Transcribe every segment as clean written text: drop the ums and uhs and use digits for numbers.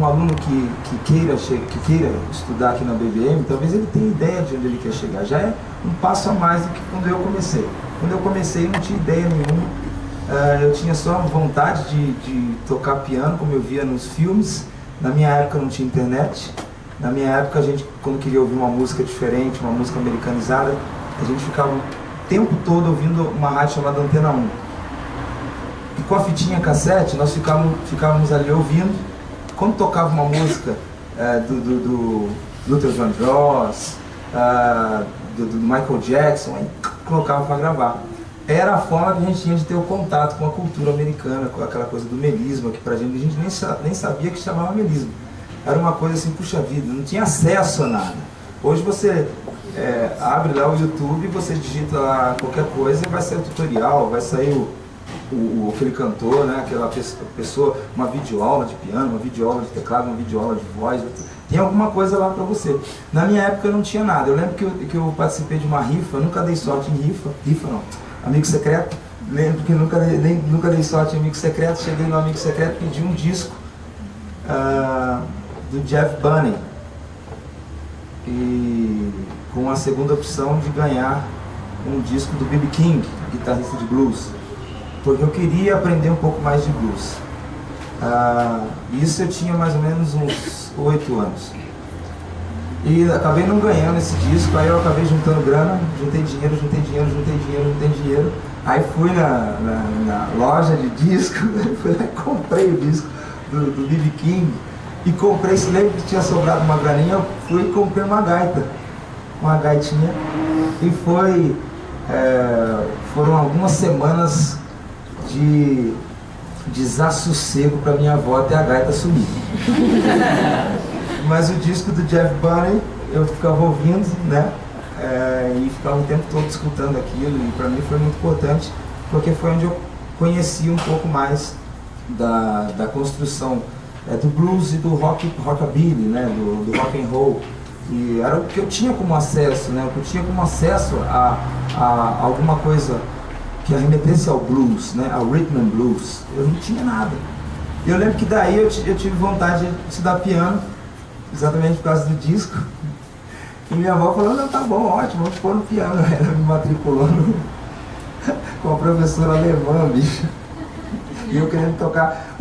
Um aluno que queira estudar aqui na BBM, talvez ele tenha ideia de onde ele quer chegar. Já é um passo a mais do que quando eu comecei. Quando eu comecei, eu não tinha ideia nenhuma. Eu tinha só vontade de tocar piano, como eu via nos filmes. Na minha época não tinha internet. Na minha época, a gente, quando queria ouvir uma música diferente, uma música americanizada, a gente ficava o tempo todo ouvindo uma rádio chamada Antena 1. E com a fitinha cassete, nós ficávamos ali ouvindo. Quando tocava uma música do Luther Vandross, do Michael Jackson, aí colocava para gravar. Era a forma que a gente tinha de ter o contato com a cultura americana, com aquela coisa do melisma, que pra gente, a gente nem sabia que chamava melisma. Era uma coisa assim, puxa vida, não tinha acesso a nada. Hoje você abre lá o YouTube, você digita lá qualquer coisa e vai sair o tutorial, vai sair aquele cantor, né, aquela pessoa, uma videoaula de piano, uma videoaula de teclado, uma videoaula de voz, tem alguma coisa lá para você. Na minha época não tinha nada. Eu lembro que eu participei de uma rifa, eu nunca dei sorte em rifa não, amigo secreto. Lembro que nunca dei sorte em amigo secreto. Cheguei no amigo secreto e pedi um disco do Jeff Bunney, e com a segunda opção de ganhar um disco do B.B. King, guitarrista de blues, porque eu queria aprender um pouco mais de blues. Isso eu tinha mais ou menos uns 8 anos. E acabei não ganhando esse disco, aí eu acabei juntando grana, juntei dinheiro. Aí fui na loja de disco, fui lá e comprei o disco do B.B. King. E comprei, se lembra que tinha sobrado uma graninha, eu fui e comprei uma gaitinha. E foram algumas semanas de desassossego para minha avó até a gaita sumir. Mas o disco do Jeff Bunney eu ficava ouvindo, né? E ficava o tempo todo escutando aquilo, e para mim foi muito importante, porque foi onde eu conheci um pouco mais da construção do blues e do rockabilly, né? do rock and roll. E era o que eu tinha como acesso, né? O que eu tinha como acesso a alguma coisa que arremetesse ao blues, né? Ao rhythm and blues. Eu não tinha nada. Eu lembro que daí eu tive vontade de estudar piano, exatamente por causa do disco. E minha avó falou, não, tá bom, ótimo, vamos pôr no piano. Ela me matriculou com a professora alemã, bicho. E eu querendo tocar.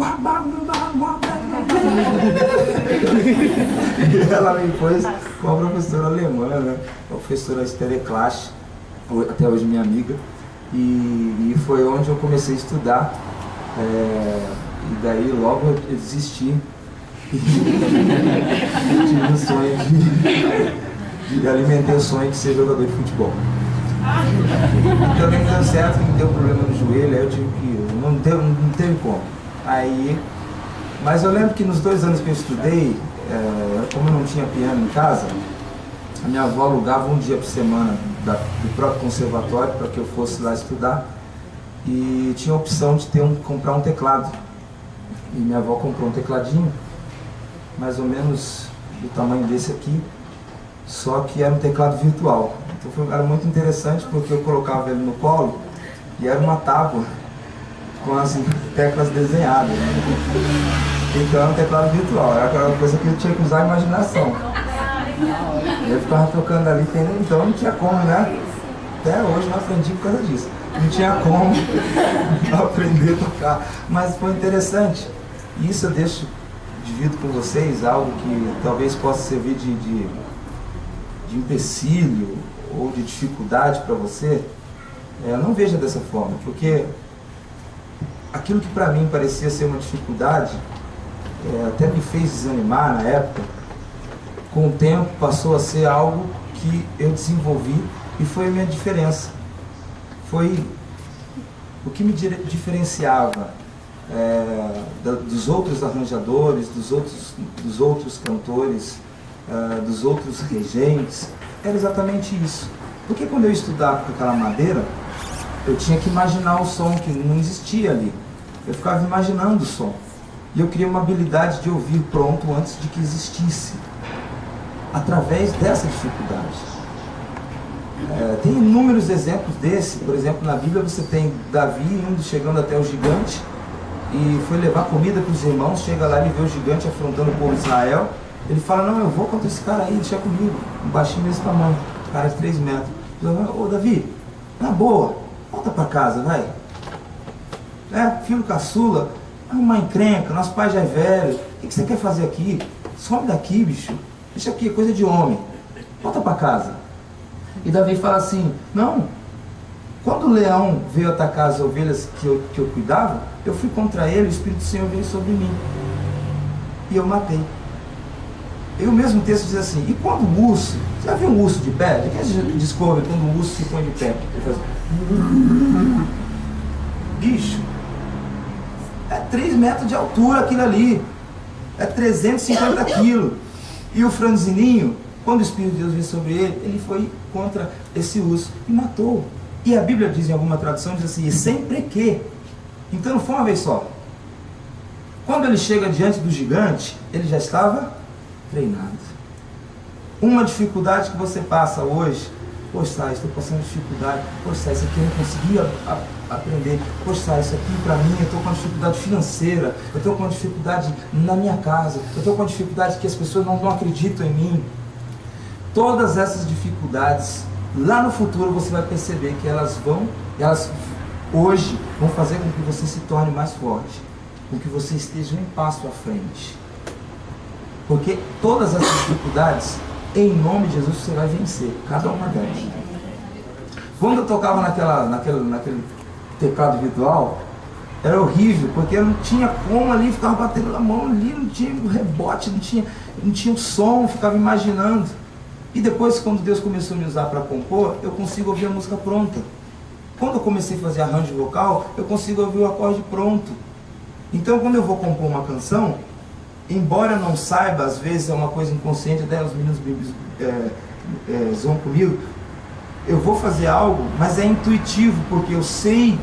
E ela me pôs com a professora alemã, né? A professora Esther Klasch, até hoje minha amiga. E foi onde eu comecei a estudar. E daí logo eu desisti. Eu tive o sonho de alimentar o sonho de ser jogador de futebol. Também deu certo, me deu problema no joelho, aí eu tive que. Não teve como. Mas eu lembro que nos 2 anos que eu estudei, como eu não tinha piano em casa, a minha avó alugava um dia por semana do próprio conservatório para que eu fosse lá estudar, e tinha a opção de comprar um teclado. E minha avó comprou um tecladinho, mais ou menos do tamanho desse aqui, só que era um teclado virtual. Então era muito interessante, porque eu colocava ele no colo e era uma tábua com as teclas desenhadas. Então era um teclado virtual, era aquela coisa que eu tinha que usar a imaginação. Eu ficava tocando ali, então não tinha como, né? Até hoje não aprendi por causa disso. Não tinha como aprender a tocar, mas foi interessante. E isso eu divido com vocês, algo que talvez possa servir de empecilho ou de dificuldade para você. Não veja dessa forma, porque aquilo que para mim parecia ser uma dificuldade, até me fez desanimar na época, com o tempo passou a ser algo que eu desenvolvi, e foi a minha diferença. Foi o que me diferenciava dos outros arranjadores, dos outros cantores, dos outros regentes. Era exatamente isso. Porque quando eu estudava com aquela madeira, eu tinha que imaginar o som que não existia ali. Eu ficava imaginando o som. E eu queria uma habilidade de ouvir pronto antes de que existisse. Através dessa dificuldade. Tem inúmeros exemplos desse. Por exemplo, na Bíblia você tem Davi indo, chegando até o gigante, e foi levar comida para os irmãos. Chega lá, ele vê o gigante afrontando o povo de Israel. Ele fala, não, eu vou contra esse cara aí, deixa comigo. Um baixinho desse tamanho, cara de 3 metros. Ô Davi, na boa, volta para casa, vai. Filho caçula, uma encrenca, nosso pai já é velho, o que você quer fazer aqui? Some daqui, bicho, isso aqui é coisa de homem, volta para casa. E Davi fala assim, não, quando o leão veio atacar as ovelhas que eu cuidava, eu fui contra ele, o Espírito do Senhor veio sobre mim, e eu matei. E o mesmo texto diz assim, e quando o urso, você já viu um urso de pé? De que a gente descobre quando o urso se põe de pé? Ele faz... Bicho, é 3 metros de altura aquilo ali, é 350 quilos. E o franzininho, quando o Espírito de Deus veio sobre ele, ele foi contra esse urso e matou. E a Bíblia diz em alguma tradução, diz assim, e sempre que. Então não foi uma vez só. Quando ele chega diante do gigante, ele já estava treinado. Uma dificuldade que você passa hoje, poxa, estou passando dificuldade, poxa, isso aqui eu não consegui aprender, poxa, isso aqui para mim, eu estou com dificuldade financeira, eu estou com dificuldade na minha casa, eu estou com dificuldade que as pessoas não acreditam em mim. Todas essas dificuldades, lá no futuro você vai perceber que elas hoje vão fazer com que você se torne mais forte, com que você esteja um passo à frente. Porque todas as dificuldades, em nome de Jesus, você vai vencer, cada uma delas. Quando eu tocava naquele teclado virtual, era horrível, porque eu não tinha como ali, ficava batendo na mão ali, não tinha rebote, não tinha o som, ficava imaginando. E depois, quando Deus começou a me usar para compor, eu consigo ouvir a música pronta. Quando eu comecei a fazer arranjo vocal, eu consigo ouvir o acorde pronto. Então, quando eu vou compor uma canção, embora eu não saiba, às vezes é uma coisa inconsciente, até os meninos zoam comigo, eu vou fazer algo, mas é intuitivo, porque eu sei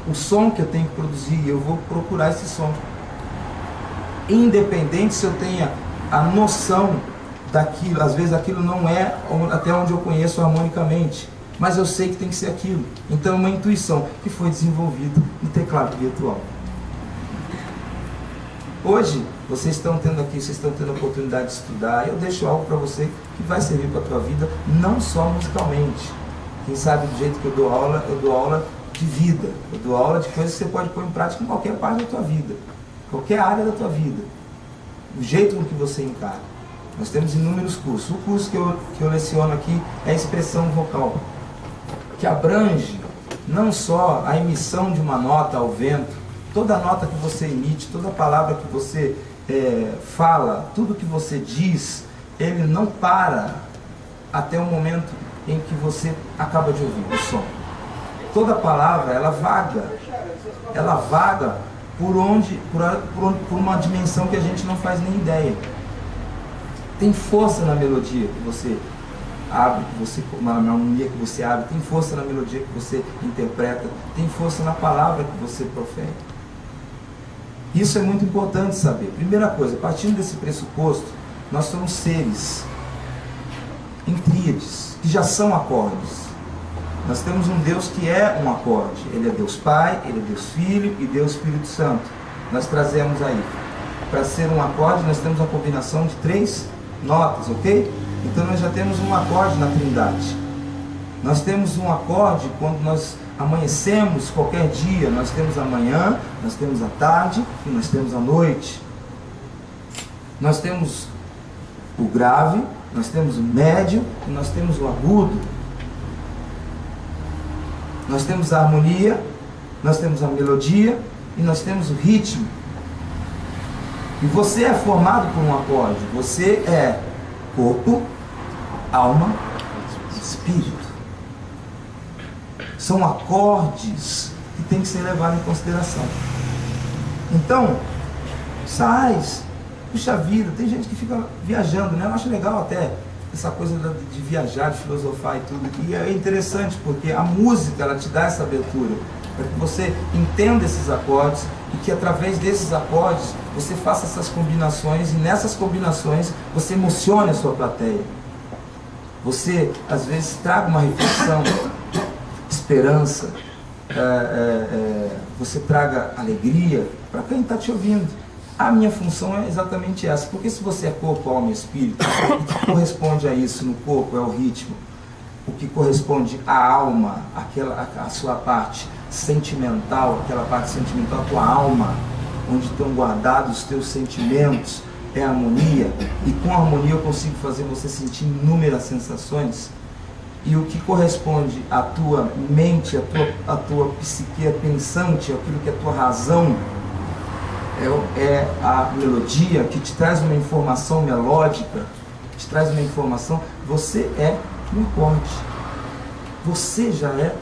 o som que eu tenho que produzir, e eu vou procurar esse som. Independente se eu tenha a noção daquilo, às vezes aquilo não é até onde eu conheço harmonicamente, mas eu sei que tem que ser aquilo. Então é uma intuição que foi desenvolvida no teclado virtual. Hoje, vocês estão tendo a oportunidade de estudar. Eu deixo algo para você que vai servir para a tua vida, não só musicalmente. Quem sabe do jeito que eu dou aula de vida. Eu dou aula de coisas que você pode pôr em prática em qualquer parte da tua vida, qualquer área da tua vida. O jeito com que você encara. Nós temos inúmeros cursos. O curso que eu leciono aqui é a expressão vocal, que abrange não só a emissão de uma nota ao vento, toda nota que você emite, toda palavra que você fala, tudo que você diz, ele não para até o momento em que você acaba de ouvir o som. Toda palavra, ela vaga por uma dimensão que a gente não faz nem ideia. Tem força na melodia que você abre, na harmonia que você abre, tem força na melodia que você interpreta, tem força na palavra que você profere. Isso é muito importante saber. Primeira coisa, partindo desse pressuposto, nós somos seres em tríades, que já são acordes. Nós temos um Deus que é um acorde. Ele é Deus Pai, Ele é Deus Filho e Deus Espírito Santo. Nós trazemos aí. Para ser um acorde, nós temos uma combinação de 3 notas, ok? Então nós já temos um acorde na Trindade. Nós temos um acorde quando nós amanhecemos qualquer dia. Nós temos a manhã, nós temos a tarde e nós temos a noite. Nós temos o grave, nós temos o médio e nós temos o agudo. Nós temos a harmonia, nós temos a melodia e nós temos o ritmo. E você é formado por um acorde. Você é corpo, alma, espírito. São acordes que tem que ser levados em consideração. Então, puxa vida, tem gente que fica viajando, né? Eu acho legal até essa coisa de viajar, de filosofar e tudo. E é interessante porque a música, ela te dá essa abertura, para que você entenda esses acordes e que através desses acordes você faça essas combinações, e nessas combinações você emocione a sua plateia. Você, às vezes, traga uma reflexão, esperança, você traga alegria para quem está te ouvindo. A minha função é exatamente essa, porque se você é corpo, alma e espírito, o que corresponde a isso no corpo é o ritmo, o que corresponde à alma, a sua parte sentimental, aquela parte sentimental, a tua alma, onde estão guardados os teus sentimentos, é a harmonia, e com a harmonia eu consigo fazer você sentir inúmeras sensações. E o que corresponde à tua mente, à tua psique pensante, aquilo que é a tua razão, é a melodia que te traz uma informação melódica, te traz uma informação. Você é um acorde, você já é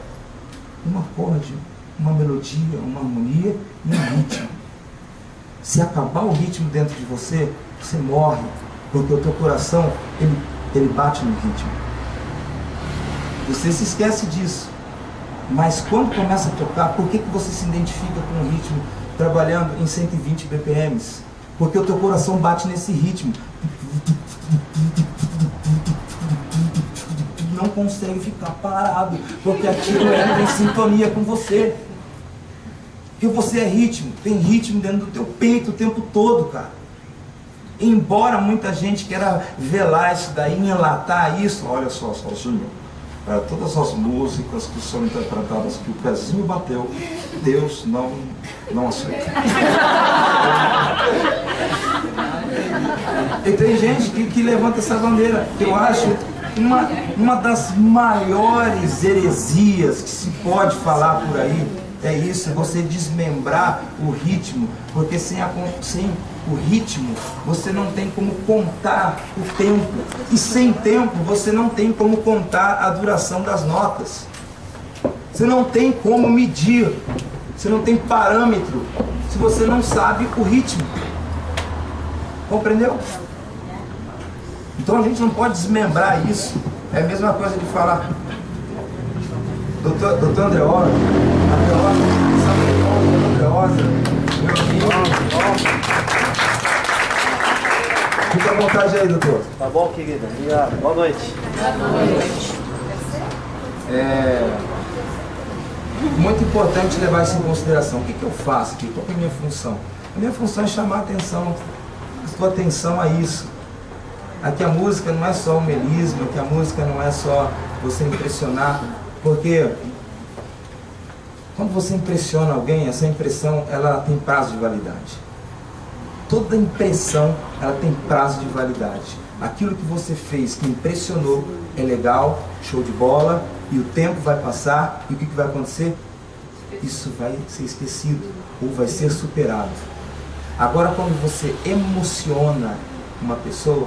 um acorde, uma melodia, uma harmonia e um ritmo. Se acabar o ritmo dentro de você, você morre, porque o teu coração, ele bate no ritmo. Você se esquece disso, mas quando começa a tocar, por que você se identifica com o ritmo trabalhando em 120 BPM? Porque o teu coração bate nesse ritmo, não consegue ficar parado, porque aquilo entra em sintonia com você. Porque você é ritmo, tem ritmo dentro do teu peito o tempo todo, cara. Embora muita gente queira velar isso daí, enlatar isso, olha só, sozinho. Todas as músicas que são interpretadas que o pezinho bateu, Deus não aceita. E tem gente que levanta essa bandeira. Eu acho uma das maiores heresias que se pode falar por aí é isso, é você desmembrar o ritmo, porque sem o ritmo você não tem como contar o tempo, e sem tempo você não tem como contar a duração das notas, você não tem como medir, você não tem parâmetro se você não sabe o ritmo. Compreendeu? Então a gente não pode desmembrar isso. É a mesma coisa de falar doutor Andreosa, meu amigo. Fica à vontade aí, doutor. Tá bom, querida? Obrigado. Boa noite. Boa noite. Muito importante levar isso em consideração. O que eu faço aqui? Qual é a minha função? A minha função é chamar a tua atenção a isso. Aqui a música não é só um melisma, aqui a música não é só você impressionar, porque quando você impressiona alguém, essa impressão ela tem prazo de validade. Toda impressão ela tem prazo de validade. Aquilo que você fez que impressionou é legal, show de bola, e o tempo vai passar, e o que vai acontecer? Isso vai ser esquecido, ou vai ser superado. Agora, quando você emociona uma pessoa,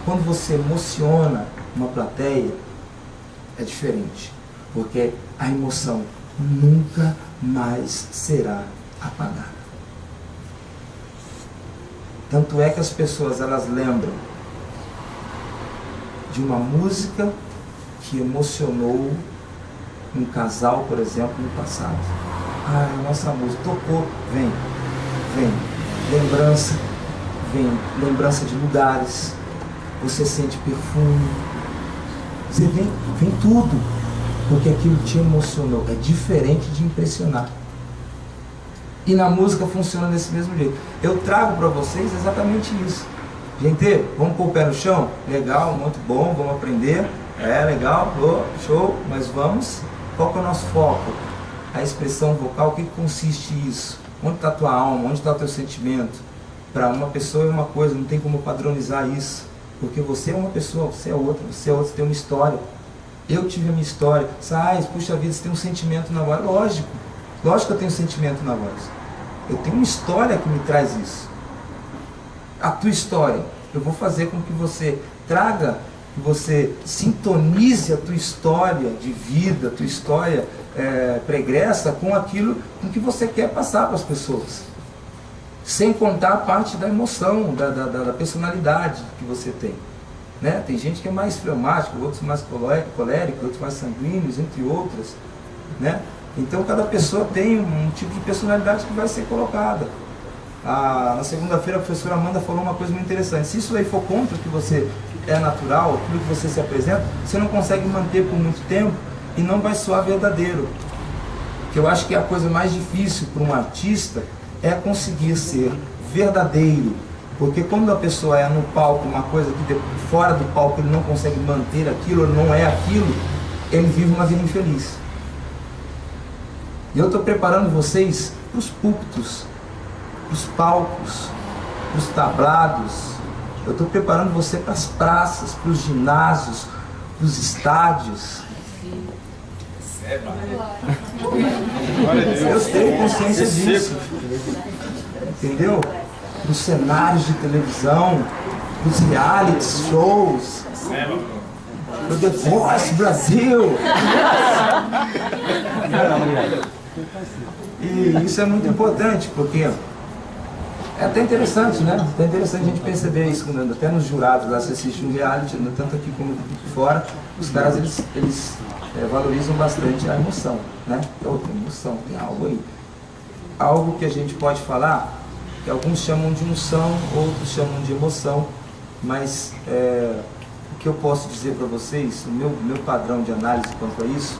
quando você emociona uma plateia, é diferente, porque a emoção nunca mais será apagada. Tanto é que as pessoas elas lembram de uma música que emocionou um casal, por exemplo, no passado. A nossa música tocou, vem lembrança de lugares, você sente perfume, você vem tudo, porque aquilo te emocionou. É diferente de impressionar. E na música funciona desse mesmo jeito. Eu trago para vocês exatamente isso. Gente, vamos pôr o pé no chão? Legal, muito bom, vamos aprender. Legal, show, mas vamos. Qual que é o nosso foco? A expressão vocal, o que consiste isso? Onde está a tua alma? Onde está o teu sentimento? Para uma pessoa é uma coisa, não tem como padronizar isso. Porque você é uma pessoa, você é outra, você tem uma história. Eu tive a minha história. Puxa vida, você tem um sentimento na voz. Lógico que eu tenho sentimento na voz. Eu tenho uma história que me traz isso. A tua história, eu vou fazer com que você traga, que você sintonize a tua história de vida, a tua história pregressa com aquilo com que você quer passar para as pessoas. Sem contar a parte da emoção, da personalidade que você tem. Né? Tem gente que é mais fleumático, outros mais coléricos, outros mais sanguíneos, entre outras. Né? Então cada pessoa tem um tipo de personalidade que vai ser colocada. Na segunda-feira a professora Amanda falou uma coisa muito interessante. Se isso aí for contra o que você é natural, aquilo que você se apresenta, você não consegue manter por muito tempo e não vai soar verdadeiro. que eu acho que a coisa mais difícil para um artista é conseguir ser verdadeiro. Porque quando a pessoa é no palco, uma coisa que fora do palco ele não consegue manter aquilo, ele não é aquilo, ele vive uma vida infeliz. E eu estou preparando vocês para os púlpitos, para os palcos, para os tablados. Eu estou preparando você para as praças, para os ginásios, para os estádios. Eu tenho consciência disso. Entendeu? Para os cenários de televisão, para os reality shows, para o The Voice Brasil. E isso é muito importante, porque é até interessante, né? É interessante a gente perceber isso, até nos jurados, lá se assiste um reality, tanto aqui como fora, os caras eles valorizam bastante a emoção, né? Tem emoção, tem algo aí. Algo que a gente pode falar, que alguns chamam de unção, outros chamam de emoção, mas o que eu posso dizer para vocês, o meu padrão de análise quanto a isso,